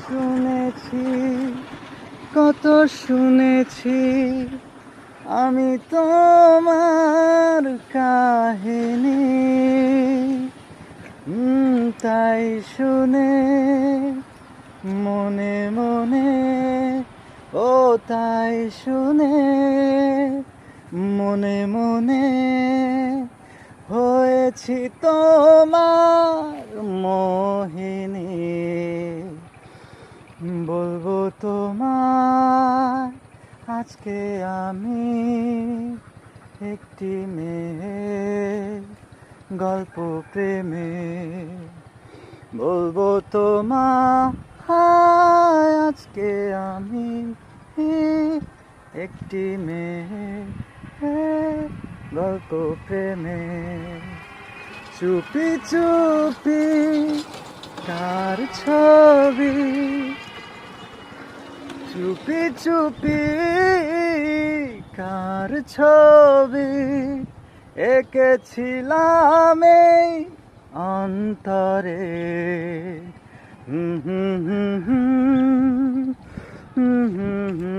শুনেছি, কত শুনেছি আমি তোমার কাহিনী। তাই শুনে মনে মনে, ও তাই শুনে মনে মনে হয়েছি তোমার মোহিনী। বলবো তোমায় আজকে আমি একটি মেয়ের গল্প প্রেমে। বলবো তোমায় আজকে আমি একটি মেয়ের গল্প প্রেমে। চুপি চুপি কার ছবি, চুপি চুপি কার ছবি এঁকেছিলাম এই অন্তরে। হুম হুম হুম হুম হুম হুম হুম